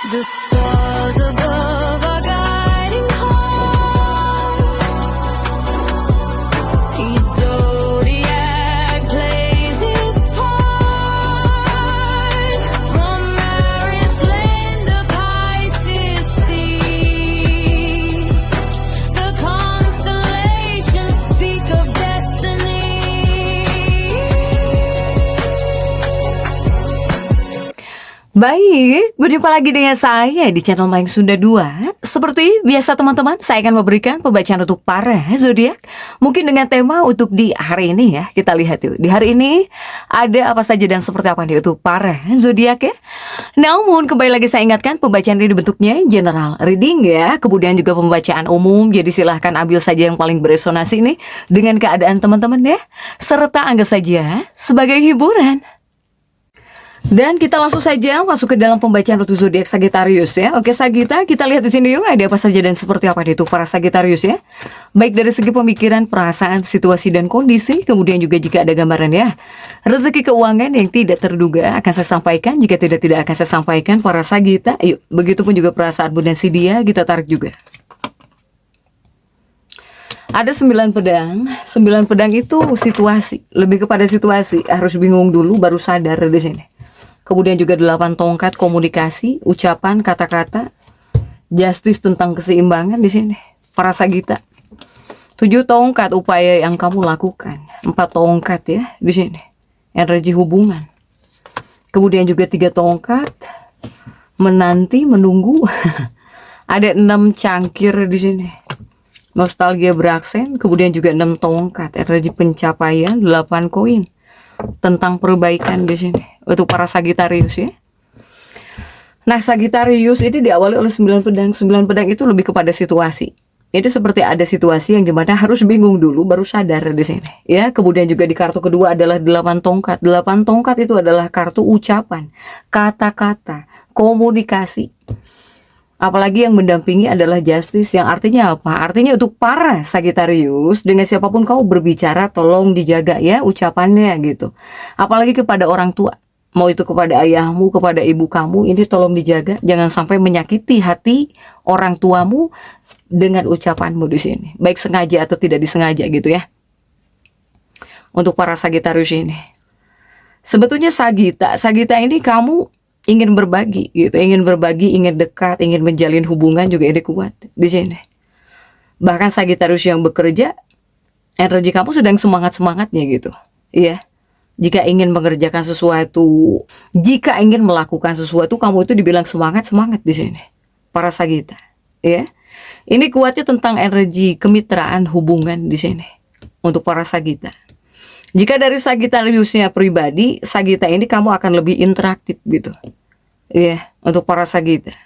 The stars above are guiding hearts. Each zodiac plays its part. From Aries land to Pisces sea, the constellations speak of destiny. Baik, berjumpa lagi dengan saya di channel Mayang Sunda 2. Seperti biasa teman-teman, saya akan memberikan pembacaan untuk para zodiak. Mungkin dengan tema untuk di hari ini ya. Kita lihat yuk, di hari ini ada apa saja dan seperti apa nih untuk para zodiak ya. Namun kembali lagi saya ingatkan, pembacaan ini bentuknya general reading ya. Kemudian juga pembacaan umum, jadi silahkan ambil saja yang paling beresonasi nih dengan keadaan teman-teman ya. Serta anggap saja sebagai hiburan. Dan kita langsung saja masuk ke dalam pembacaan untuk zodiak Sagittarius ya. Oke Sagita, kita lihat di sini yuk ada apa saja dan seperti apa itu para Sagittarius ya. Baik dari segi pemikiran, perasaan, situasi dan kondisi, kemudian juga jika ada gambaran ya. Rezeki keuangan yang tidak terduga akan saya sampaikan, jika tidak akan saya sampaikan para Sagita. Yuk, begitupun juga perasaan dan si dia kita tarik juga. Ada 9 pedang. 9 pedang itu situasi, lebih kepada situasi, harus bingung dulu baru sadar di sini. Kemudian juga 8 tongkat komunikasi, ucapan, kata-kata, justice tentang keseimbangan di sini. Para Sagita. 7 tongkat upaya yang kamu lakukan. 4 tongkat ya di sini. Energi hubungan. Kemudian juga 3 tongkat menanti, menunggu. Ada 6 cangkir di sini. Nostalgia beraksen, kemudian juga 6 tongkat, energi pencapaian, 8 koin. Tentang perbaikan di sini untuk para Sagittarius ya. Nah, Sagittarius ini diawali oleh 9 pedang. 9 pedang itu lebih kepada situasi. Itu seperti ada situasi yang dimana harus bingung dulu baru sadar di sini ya. Kemudian juga di kartu kedua adalah 8 tongkat. 8 tongkat itu adalah kartu ucapan, kata-kata, komunikasi. Apalagi yang mendampingi adalah justice, yang artinya apa? Artinya untuk para Sagittarius, dengan siapapun kau berbicara tolong dijaga ya ucapannya gitu. Apalagi kepada orang tua, mau itu kepada ayahmu, kepada ibu kamu, ini tolong dijaga. Jangan sampai menyakiti hati orang tuamu dengan ucapanmu di sini. Baik sengaja atau tidak disengaja gitu ya. Untuk para Sagittarius ini. Sebetulnya Sagita ini kamu ingin berbagi gitu, ingin berbagi, ingin dekat, ingin menjalin hubungan juga ini kuat di sini. Bahkan Sagittarius yang bekerja, energi kamu sedang semangat-semangatnya gitu. Iya. Jika ingin mengerjakan sesuatu, jika ingin melakukan sesuatu, kamu itu dibilang semangat-semangat di sini. Para Sagita, ya. Ini kuatnya tentang energi kemitraan hubungan di sini untuk para Sagita. Jika dari Sagittariusnya pribadi, Sagita ini kamu akan lebih interaktif gitu. Iya, untuk para Sagita.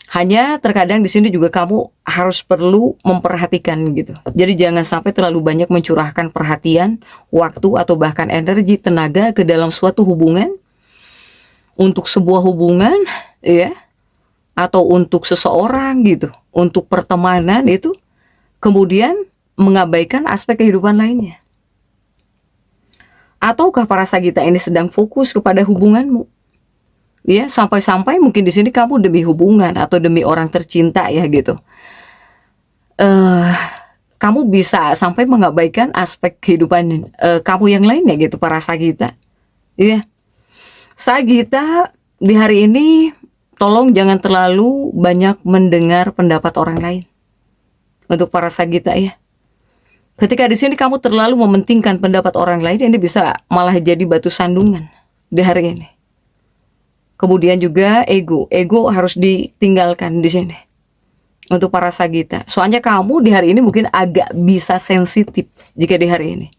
Hanya terkadang di sini juga kamu harus perlu memperhatikan gitu. Jadi jangan sampai terlalu banyak mencurahkan perhatian, waktu atau bahkan energi, tenaga ke dalam suatu hubungan. Untuk sebuah hubungan, ya. Atau untuk seseorang gitu, untuk pertemanan itu. Kemudian mengabaikan aspek kehidupan lainnya. Ataukah para Sagita ini sedang fokus kepada hubunganmu? Ya, sampai-sampai mungkin di sini kamu demi hubungan atau demi orang tercinta ya gitu. Kamu bisa sampai mengabaikan aspek kehidupan kamu yang lainnya gitu para Sagita. Ya. Sagita di hari ini tolong jangan terlalu banyak mendengar pendapat orang lain. Untuk para Sagita ya. Ketika di sini kamu terlalu mementingkan pendapat orang lain, ini bisa malah jadi batu sandungan di hari ini. Kemudian juga ego harus ditinggalkan di sini untuk para Sagita. Soalnya kamu di hari ini mungkin agak bisa sensitif jika di hari ini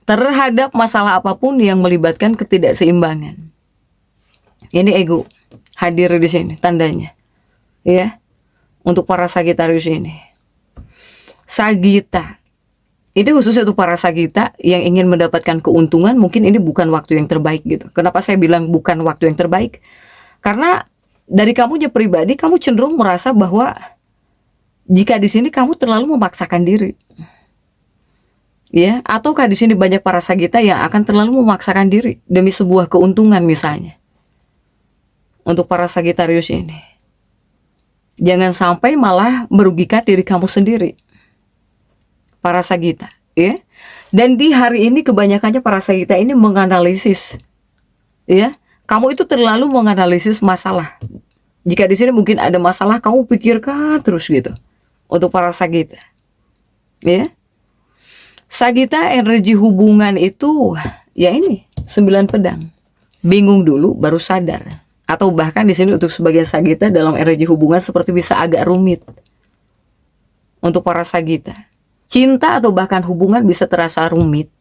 terhadap masalah apapun yang melibatkan ketidakseimbangan. Ini ego hadir di sini tandanya, ya, untuk para Sagittarius ini. Sagita. Ini khususnya untuk para Sagita yang ingin mendapatkan keuntungan, mungkin ini bukan waktu yang terbaik gitu. Kenapa saya bilang bukan waktu yang terbaik? Karena dari kamunya pribadi, kamu cenderung merasa bahwa jika di sini kamu terlalu memaksakan diri. Ya, ataukah di sini banyak para Sagita yang akan terlalu memaksakan diri demi sebuah keuntungan misalnya. untuk para Sagitarius ini. Jangan sampai malah merugikan diri kamu sendiri, para Sagita, ya. Dan di hari ini kebanyakannya para Sagita ini menganalisis, ya. Kamu itu terlalu menganalisis masalah. Jika di sini mungkin ada masalah, kamu pikirkan terus gitu. Untuk para Sagita, ya. Sagita energi hubungan itu, ya ini 9 pedang. Bingung dulu baru sadar. Atau bahkan di sini untuk sebagian Sagita dalam energi hubungan seperti bisa agak rumit. Untuk para Sagita, cinta atau bahkan hubungan bisa terasa rumit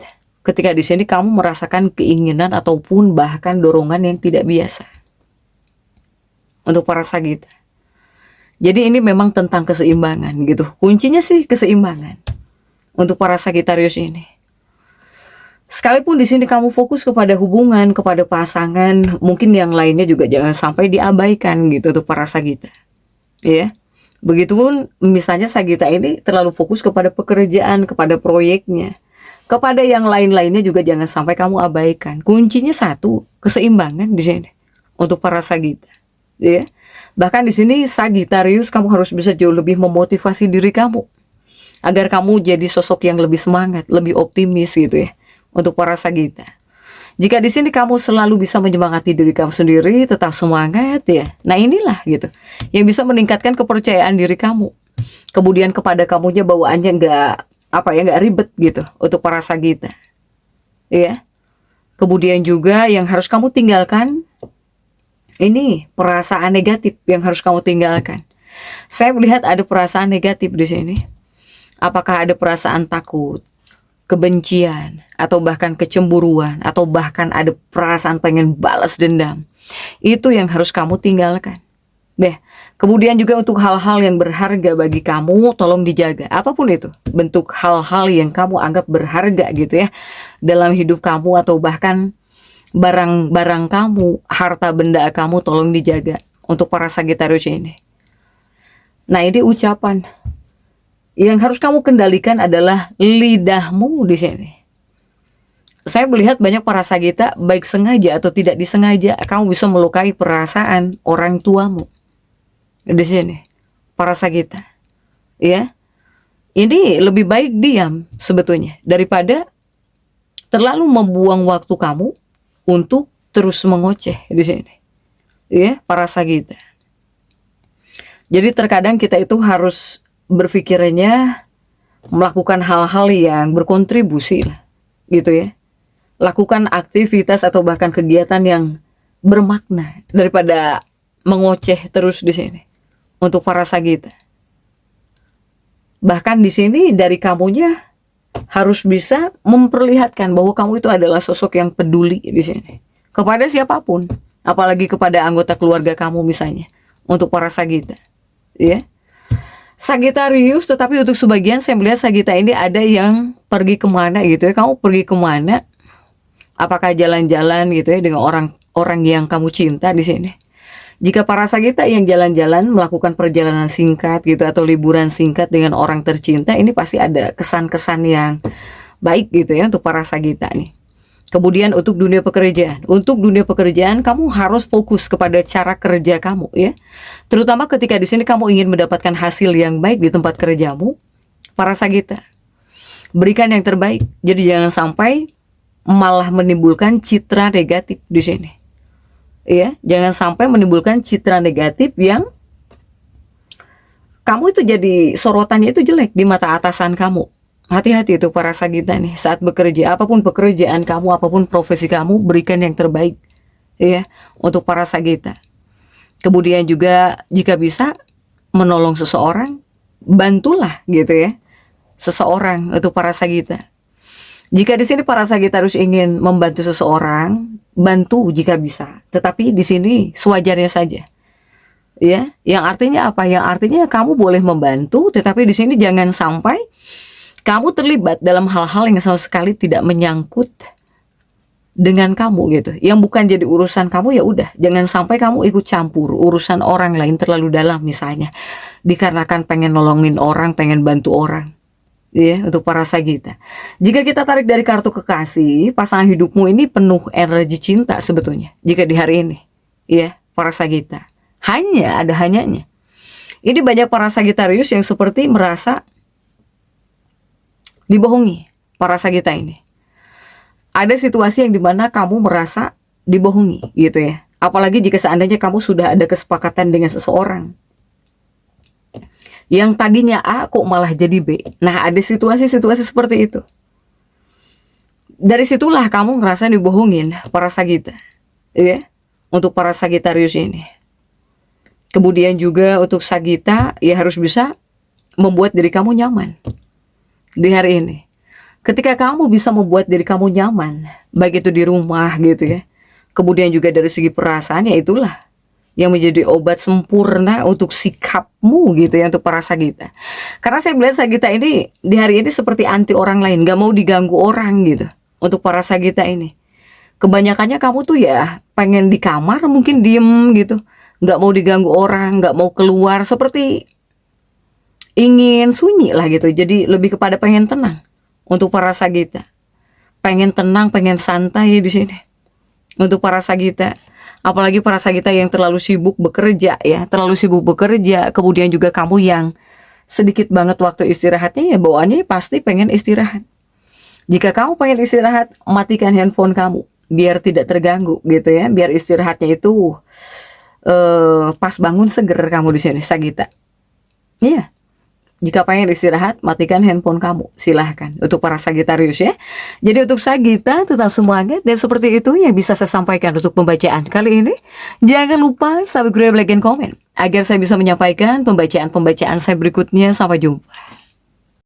ketika di sini kamu merasakan keinginan ataupun bahkan dorongan yang tidak biasa. Untuk para Sagita. Jadi ini memang tentang keseimbangan gitu. Kuncinya sih keseimbangan untuk para Sagitarius ini. Sekalipun di sini kamu fokus kepada hubungan, kepada pasangan, mungkin yang lainnya juga jangan sampai diabaikan gitu untuk para Sagita. Ya. Begitupun misalnya Sagita ini terlalu fokus kepada pekerjaan, kepada proyeknya. Kepada yang lain-lainnya juga jangan sampai kamu abaikan. Kuncinya satu, keseimbangan di sini untuk para Sagita. Ya. Bahkan di sini Sagitarius kamu harus bisa jauh lebih memotivasi diri kamu agar kamu jadi sosok yang lebih semangat, lebih optimis gitu ya. Untuk para Sagita, jika di sini kamu selalu bisa menyemangati diri kamu sendiri, tetap semangat ya. Nah inilah gitu, yang bisa meningkatkan kepercayaan diri kamu. Kemudian kepada kamunya bawaannya nggak ribet gitu. Untuk para Sagita, ya. Kemudian juga yang harus kamu tinggalkan, ini perasaan negatif yang harus kamu tinggalkan. Saya melihat ada perasaan negatif di sini. Apakah ada perasaan takut, kebencian, atau bahkan kecemburuan, atau bahkan ada perasaan pengen balas dendam. Itu yang harus kamu tinggalkan. Deh, kemudian juga untuk hal-hal yang berharga bagi kamu, tolong dijaga. Apapun itu, bentuk hal-hal yang kamu anggap berharga gitu ya, dalam hidup kamu, atau bahkan barang-barang kamu, harta benda kamu, tolong dijaga. Untuk para Sagitarius ini. Nah ini ucapan yang harus kamu kendalikan adalah lidahmu di sini. Saya melihat banyak para Sagita, baik sengaja atau tidak disengaja, kamu bisa melukai perasaan orang tuamu. Di sini, para Sagita. Ya. Ini lebih baik diam sebetulnya daripada terlalu membuang waktu kamu untuk terus mengoceh di sini. Ya, para Sagita. Jadi terkadang kita itu harus berpikirnya melakukan hal-hal yang berkontribusi lah, gitu ya. Lakukan aktivitas atau bahkan kegiatan yang bermakna daripada mengoceh terus di sini. Untuk para Sagita. Bahkan di sini dari kamunya harus bisa memperlihatkan bahwa kamu itu adalah sosok yang peduli di sini. Kepada siapapun, apalagi kepada anggota keluarga kamu misalnya. Untuk para Sagita, ya. Sagitarius, tetapi untuk sebagian saya melihat Sagita ini ada yang pergi kemana gitu ya. Kamu pergi kemana? Apakah jalan-jalan gitu ya dengan orang yang kamu cinta di sini? Jika para Sagita yang jalan-jalan melakukan perjalanan singkat gitu atau liburan singkat dengan orang tercinta, ini pasti ada kesan-kesan yang baik gitu ya untuk para Sagita nih. Kemudian untuk dunia pekerjaan. Untuk dunia pekerjaan kamu harus fokus kepada cara kerja kamu ya. Terutama ketika di sini kamu ingin mendapatkan hasil yang baik di tempat kerjamu, para Sagita. Berikan yang terbaik. Jadi jangan sampai malah menimbulkan citra negatif di sini. Ya, jangan sampai menimbulkan citra negatif yang kamu itu jadi sorotannya itu jelek di mata atasan kamu. Hati-hati itu para Sagita nih saat bekerja, apapun pekerjaan kamu, apapun profesi kamu, berikan yang terbaik ya untuk para Sagita. Kemudian juga jika bisa menolong seseorang, bantulah gitu ya seseorang untuk para Sagita. Jika di sini para Sagitarius ingin membantu seseorang, bantu jika bisa. Tetapi di sini sewajarnya saja. Ya, yang artinya apa? Yang artinya kamu boleh membantu, tetapi di sini jangan sampai kamu terlibat dalam hal-hal yang sama sekali tidak menyangkut dengan kamu gitu. Yang bukan jadi urusan kamu, ya udah. Jangan sampai kamu ikut campur urusan orang lain terlalu dalam misalnya. Dikarenakan pengen nolongin orang, pengen bantu orang. Ya, untuk para Sagita. Jika kita tarik dari kartu kekasih, pasangan hidupmu ini penuh energi cinta sebetulnya. Jika di hari ini, ya, para Sagita. Hanya, ada hanyanya. Ini banyak para Sagitarius yang seperti merasa dibohongi, para Sagita ini. Ada situasi yang dimana kamu merasa dibohongi gitu ya. Apalagi jika seandainya kamu sudah ada kesepakatan dengan seseorang. Yang tadinya A kok malah jadi B. Nah, ada situasi-situasi seperti itu. Dari situlah kamu ngerasa dibohongin, para Sagita. Ya, untuk para Sagitarius ini. Kemudian juga untuk Sagita, ya harus bisa membuat diri kamu nyaman di hari ini. Ketika kamu bisa membuat diri kamu nyaman, baik itu di rumah gitu ya, kemudian juga dari segi perasaan, ya itulah yang menjadi obat sempurna untuk sikapmu gitu ya, untuk para Sagita. Karena saya melihat Sagita ini di hari ini seperti anti orang lain, gak mau diganggu orang gitu. Untuk para Sagita ini, kebanyakannya kamu tuh ya pengen di kamar, mungkin diem gitu, gak mau diganggu orang, gak mau keluar, seperti ingin sunyi lah gitu. Jadi lebih kepada pengen tenang. Untuk para Sagita, pengen tenang, pengen santai di sini. Untuk para Sagita, apalagi para Sagita yang terlalu sibuk bekerja ya, terlalu sibuk bekerja, kemudian juga kamu yang sedikit banget waktu istirahatnya, ya bawaannya pasti pengen istirahat. Jika kamu pengen istirahat, matikan handphone kamu biar tidak terganggu gitu ya, biar istirahatnya itu pas bangun seger kamu di sini, Sagita. Iya. Jika pengen istirahat, matikan handphone kamu. Silahkan. Untuk para Sagitarius ya. Jadi untuk Sagita, tetap semangat. Dan seperti itu yang bisa saya sampaikan untuk pembacaan kali ini. Jangan lupa subscribe, like, dan komen, agar saya bisa menyampaikan pembacaan-pembacaan saya berikutnya. Sampai jumpa.